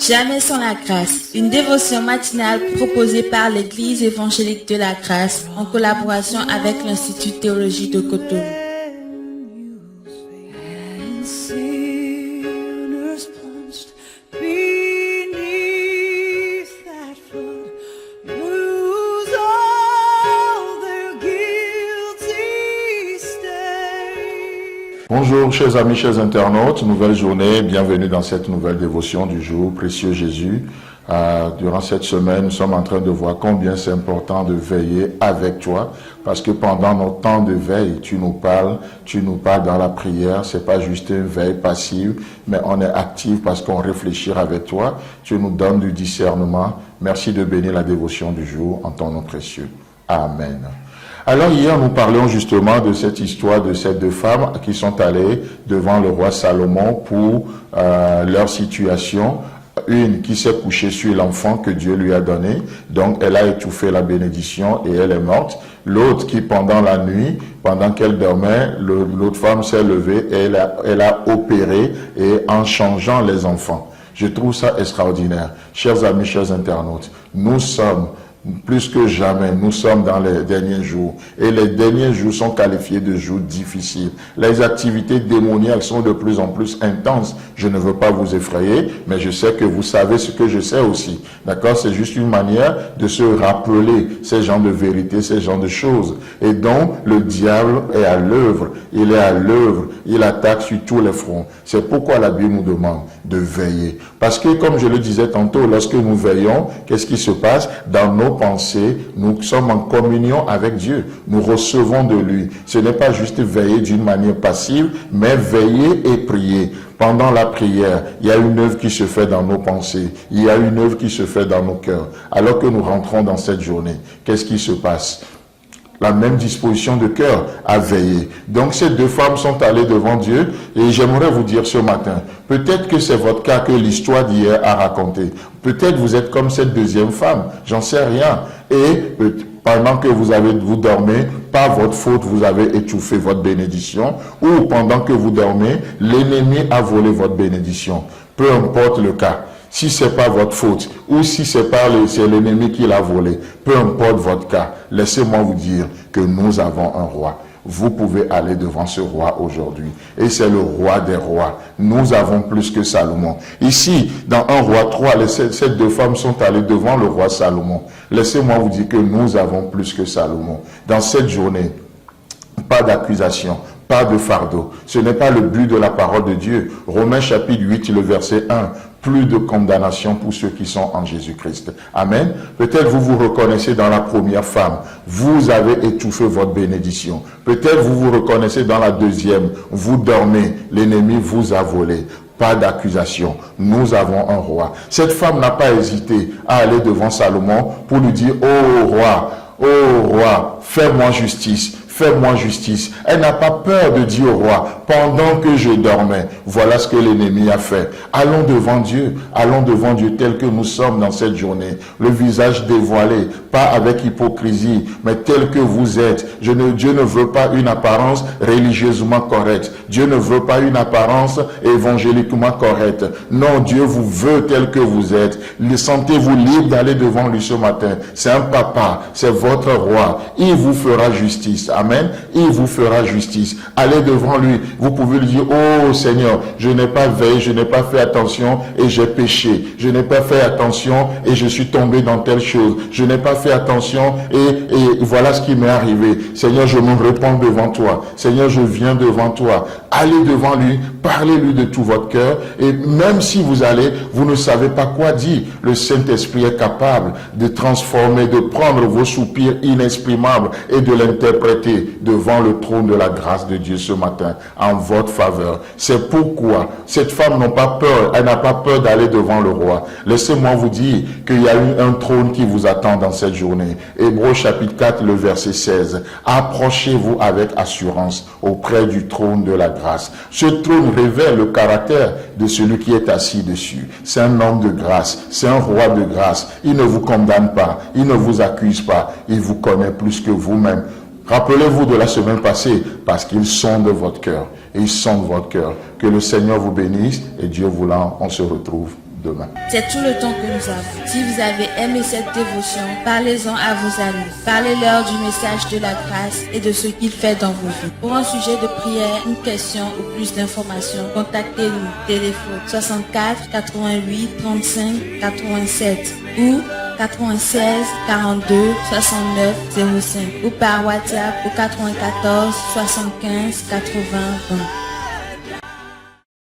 Jamais sans la grâce, une dévotion matinale proposée par l'Église évangélique de la grâce en collaboration avec l'Institut de théologie de Cotonou. Bonjour chers amis, chers internautes, nouvelle journée, bienvenue dans cette nouvelle dévotion du jour, précieux Jésus. Durant cette semaine, nous sommes en train de voir combien c'est important de veiller avec toi, parce que pendant notre temps de veille, tu nous parles dans la prière, c'est pas juste une veille passive, mais on est actif parce qu'on réfléchit avec toi, tu nous donnes du discernement. Merci de bénir la dévotion du jour en ton nom précieux. Amen. Alors hier, nous parlions justement de cette histoire de ces deux femmes qui sont allées devant le roi Salomon pour leur situation. Une qui s'est couchée sur l'enfant que Dieu lui a donné, donc elle a étouffé la bénédiction et elle est morte. L'autre qui pendant la nuit, pendant qu'elle dormait, l'autre femme s'est levée et elle a opéré et en changeant les enfants. Je trouve ça extraordinaire. Chers amis, chers internautes, nous sommes plus que jamais, nous sommes dans les derniers jours. Et les derniers jours sont qualifiés de jours difficiles. Les activités démoniaques sont de plus en plus intenses. Je ne veux pas vous effrayer, mais je sais que vous savez ce que je sais aussi. D'accord? C'est juste une manière de se rappeler ces genres de vérités, ces genres de choses. Et donc, le diable est à l'œuvre. Il est à l'œuvre. Il attaque sur tous les fronts. C'est pourquoi la Bible nous demande de veiller. Parce que, comme je le disais tantôt, lorsque nous veillons, qu'est-ce qui se passe? Dans nos pensées, nous sommes en communion avec Dieu. Nous recevons de lui. Ce n'est pas juste veiller d'une manière passive, mais veiller et prier. Pendant la prière, il y a une œuvre qui se fait dans nos pensées. Il y a une œuvre qui se fait dans nos cœurs. Alors que nous rentrons dans cette journée, qu'est-ce qui se passe? La même disposition de cœur à veiller. Donc ces deux femmes sont allées devant Dieu et j'aimerais vous dire ce matin, peut-être que c'est votre cas que l'histoire d'hier a raconté. Peut-être vous êtes comme cette deuxième femme, j'en sais rien. Et pendant que vous dormez, par votre faute, vous avez étouffé votre bénédiction, ou pendant que vous dormez, l'ennemi a volé votre bénédiction. Peu importe le cas. Si c'est pas votre faute, ou si c'est l'ennemi qui l'a volé, peu importe votre cas, laissez-moi vous dire que nous avons un roi. Vous pouvez aller devant ce roi aujourd'hui. Et c'est le roi des rois. Nous avons plus que Salomon. Ici, dans 1 Roi 3, ces deux femmes sont allées devant le roi Salomon. Laissez-moi vous dire que nous avons plus que Salomon. Dans cette journée, pas d'accusation, pas de fardeau. Ce n'est pas le but de la parole de Dieu. Romains chapitre 8, le verset 1. Plus de condamnation pour ceux qui sont en Jésus-Christ. Amen. Peut-être vous vous reconnaissez dans la première femme. Vous avez étouffé votre bénédiction. Peut-être vous vous reconnaissez dans la deuxième. Vous dormez. L'ennemi vous a volé. Pas d'accusation. Nous avons un roi. Cette femme n'a pas hésité à aller devant Salomon pour lui dire, ô roi, fais-moi justice. Fais-moi justice. Elle n'a pas peur de dire au roi, pendant que je dormais, voilà ce que l'ennemi a fait. Allons devant Dieu tel que nous sommes dans cette journée. Le visage dévoilé, pas avec hypocrisie, mais tel que vous êtes. Dieu ne veut pas une apparence religieusement correcte. Dieu ne veut pas une apparence évangéliquement correcte. Non, Dieu vous veut tel que vous êtes. Sentez-vous libre d'aller devant lui ce matin. C'est un papa, c'est votre roi. Il vous fera justice. Amen. Il vous fera justice. Allez devant lui. Vous pouvez lui dire, oh Seigneur, je n'ai pas veillé, je n'ai pas fait attention et j'ai péché. Je n'ai pas fait attention et je suis tombé dans telle chose. Je n'ai pas fait attention et voilà ce qui m'est arrivé. Seigneur, je me répands devant toi. Seigneur, je viens devant toi. Allez devant lui, parlez-lui de tout votre cœur et même si vous ne savez pas quoi dire, le Saint-Esprit est capable de transformer, de prendre vos soupirs inexprimables et de l'interpréter devant le trône de la grâce de Dieu ce matin en votre faveur. C'est pourquoi cette femme n'a pas peur, elle n'a pas peur d'aller devant le roi. Laissez-moi vous dire qu'il y a eu un trône qui vous attend dans cette journée. Hébreux chapitre 4, le verset 16. Approchez-vous avec assurance auprès du trône de la grâce. Ce trône révèle le caractère de celui qui est assis dessus. C'est un homme de grâce, c'est un roi de grâce. Il ne vous condamne pas, il ne vous accuse pas, il vous connaît plus que vous-même. Rappelez-vous de la semaine passée, parce qu'ils sondent votre cœur. Et ils sondent votre cœur. Que le Seigneur vous bénisse et Dieu voulant, on se retrouve demain. C'est tout le temps que nous avons. Si vous avez aimé cette dévotion, parlez-en à vos amis. Parlez-leur du message de la grâce et de ce qu'il fait dans vos vies. Pour un sujet de prière, une question ou plus d'informations, contactez-nous. Téléphone 64 88 35 87 ou 96 42 69 05 ou par WhatsApp au 94 75 80 20.